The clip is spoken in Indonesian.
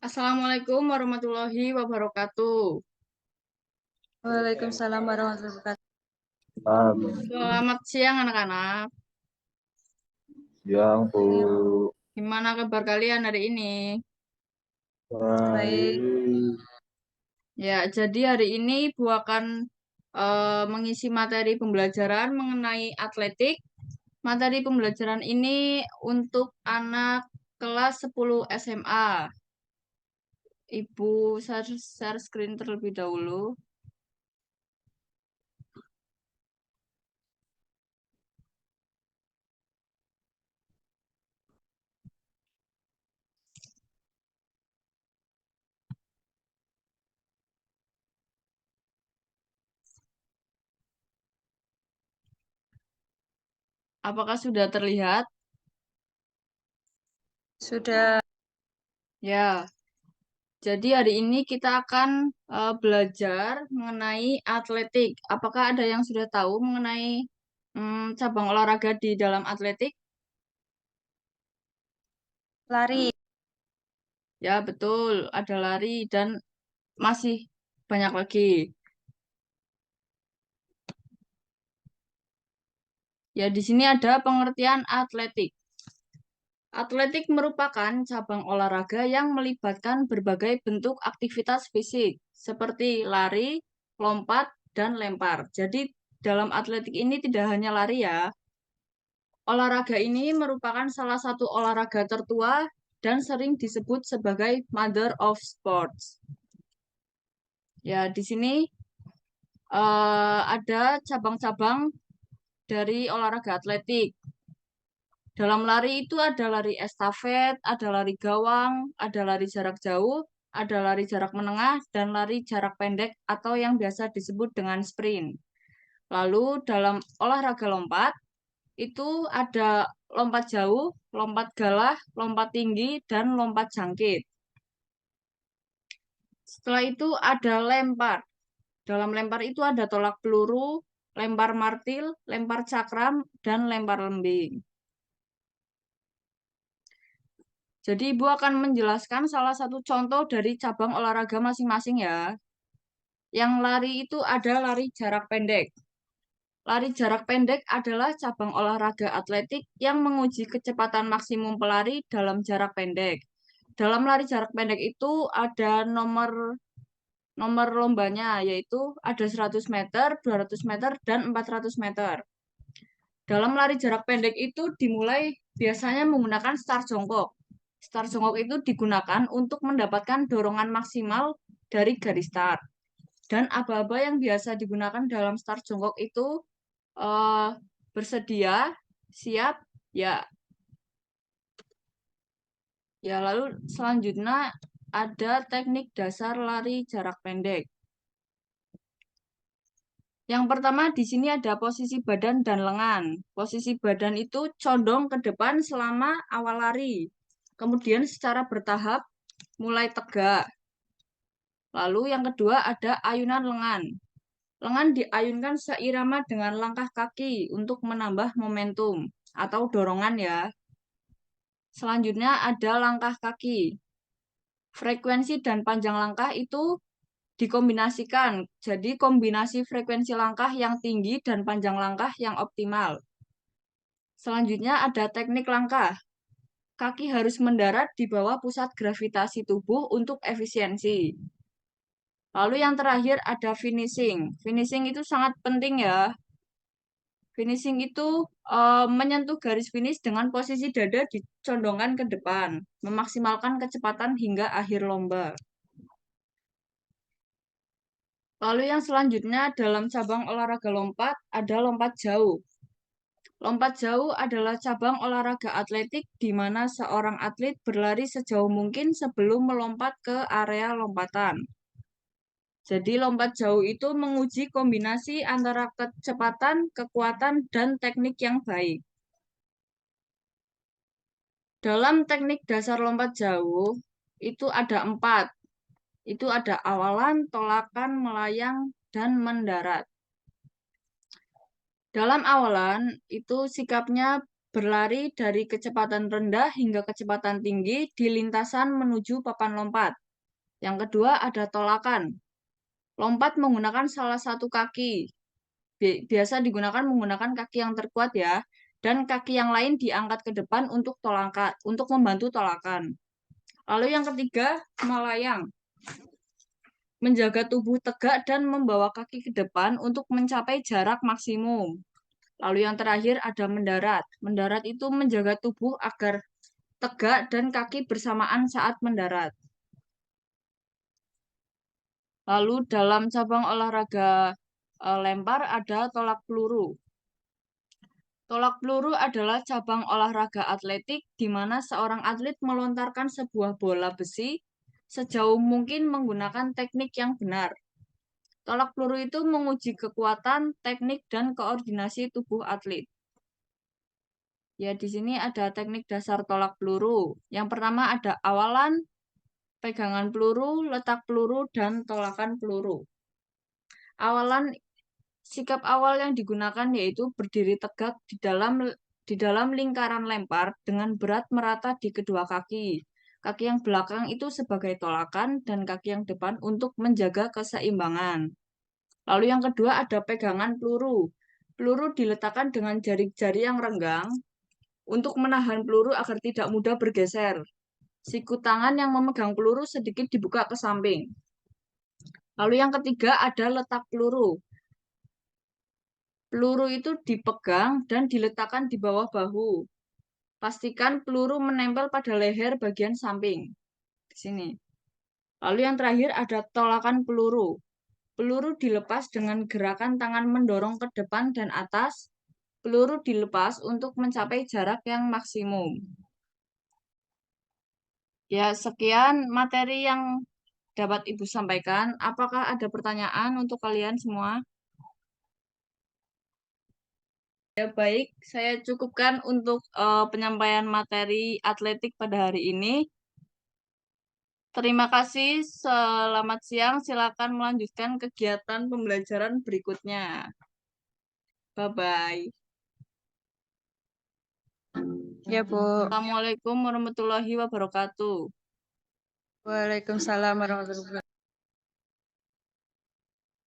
Assalamualaikum warahmatullahi wabarakatuh. Waalaikumsalam warahmatullahi wabarakatuh. Selamat siang anak-anak. Siang, Bu. Gimana kabar kalian hari ini? Baik, Baik. Ya, jadi hari ini Bu akan mengisi materi pembelajaran mengenai atletik. Materi pembelajaran ini untuk anak kelas 10 SMA. Ibu share screen terlebih dahulu. Apakah sudah terlihat? sudah Ya. Jadi hari ini kita akan belajar mengenai atletik. Apakah ada yang sudah tahu mengenai cabang olahraga di dalam atletik? lari. Ya, betul. Ada lari dan masih banyak lagi. Ya, di sini ada pengertian atletik. Atletik merupakan cabang olahraga yang melibatkan berbagai bentuk aktivitas fisik, seperti lari, lompat, dan lempar. Jadi, dalam atletik ini tidak hanya lari ya. Olahraga ini merupakan salah satu olahraga tertua dan sering disebut sebagai Mother of Sports. Ya, di sini ada cabang-cabang dari olahraga atletik. Dalam lari itu ada lari estafet, ada lari gawang, ada lari jarak jauh, ada lari jarak menengah, dan lari jarak pendek atau yang biasa disebut dengan sprint. Lalu dalam olahraga lompat, itu ada lompat jauh, lompat galah, lompat tinggi, dan lompat jangkit. Setelah itu ada lempar. Dalam lempar itu ada tolak peluru, lempar martil, lempar cakram, dan lempar lembing. Jadi Ibu akan menjelaskan salah satu contoh dari cabang olahraga masing-masing ya. Yang lari itu ada lari jarak pendek. Lari jarak pendek adalah cabang olahraga atletik yang menguji kecepatan maksimum pelari dalam jarak pendek. Dalam lari jarak pendek itu ada nomor nomor lombanya, yaitu ada 100 meter, 200 meter, dan 400 meter. Dalam lari jarak pendek itu dimulai biasanya menggunakan start jongkok. Start jongkok itu digunakan untuk mendapatkan dorongan maksimal dari garis start. Dan aba-aba yang biasa digunakan dalam start jongkok itu eh, bersedia, siap, ya. Ya, lalu selanjutnya ada teknik dasar lari jarak pendek. Yang pertama di sini ada posisi badan dan lengan. Posisi badan itu condong ke depan selama awal lari. Kemudian secara bertahap mulai tegak. Lalu yang kedua ada ayunan lengan. Lengan diayunkan seirama dengan langkah kaki untuk menambah momentum atau dorongan ya. Selanjutnya ada langkah kaki. Frekuensi dan panjang langkah itu dikombinasikan. Jadi kombinasi frekuensi langkah yang tinggi dan panjang langkah yang optimal. Selanjutnya ada teknik langkah. Kaki harus mendarat di bawah pusat gravitasi tubuh untuk efisiensi. Lalu yang terakhir ada finishing. Finishing itu sangat penting ya. Finishing itu menyentuh garis finish dengan posisi dada dicondongkan ke depan, memaksimalkan kecepatan hingga akhir lomba. Lalu yang selanjutnya dalam cabang olahraga lompat ada lompat jauh. Lompat jauh adalah cabang olahraga atletik di mana seorang atlet berlari sejauh mungkin sebelum melompat ke area lompatan. Jadi lompat jauh itu menguji kombinasi antara kecepatan, kekuatan, dan teknik yang baik. Dalam teknik dasar lompat jauh, itu ada 4. Itu ada awalan, tolakan, melayang, dan mendarat. Dalam awalan, itu sikapnya berlari dari kecepatan rendah hingga kecepatan tinggi di lintasan menuju papan lompat. Yang kedua ada tolakan. Lompat menggunakan salah satu kaki. Biasa digunakan menggunakan kaki yang terkuat ya. Dan kaki yang lain diangkat ke depan untuk membantu tolakan. Lalu yang ketiga, melayang. Menjaga tubuh tegak dan membawa kaki ke depan untuk mencapai jarak maksimum. Lalu yang terakhir ada mendarat. Mendarat itu menjaga tubuh agar tegak dan kaki bersamaan saat mendarat. Lalu dalam cabang olahraga lempar ada tolak peluru. Tolak peluru adalah cabang olahraga atletik di mana seorang atlet melontarkan sebuah bola besi sejauh mungkin menggunakan teknik yang benar. Tolak peluru itu menguji kekuatan, teknik, dan koordinasi tubuh atlet. Ya, di sini ada teknik dasar tolak peluru. Yang pertama ada awalan, pegangan peluru, letak peluru, dan tolakan peluru. Awalan, sikap awal yang digunakan yaitu berdiri tegak di dalam lingkaran lempar dengan berat merata di kedua kaki. Kaki yang belakang itu sebagai tolakan dan kaki yang depan untuk menjaga keseimbangan. Lalu yang kedua ada pegangan peluru. Peluru diletakkan dengan jari-jari yang renggang untuk menahan peluru agar tidak mudah bergeser. Siku tangan yang memegang peluru sedikit dibuka ke samping. Lalu yang ketiga ada letak peluru. Peluru itu dipegang dan diletakkan di bawah bahu. Pastikan peluru menempel pada leher bagian samping. Di sini. Lalu yang terakhir ada tolakan peluru. Peluru dilepas dengan gerakan tangan mendorong ke depan dan atas. Peluru dilepas untuk mencapai jarak yang maksimum. Ya, sekian materi yang dapat Ibu sampaikan. Apakah ada pertanyaan untuk kalian semua? Ya, baik. Saya cukupkan untuk penyampaian materi atletik pada hari ini. Terima kasih. Selamat siang. Silakan melanjutkan kegiatan pembelajaran berikutnya. Bye-bye. Ya, Bu. Assalamualaikum warahmatullahi wabarakatuh. Waalaikumsalam warahmatullahi wabarakatuh.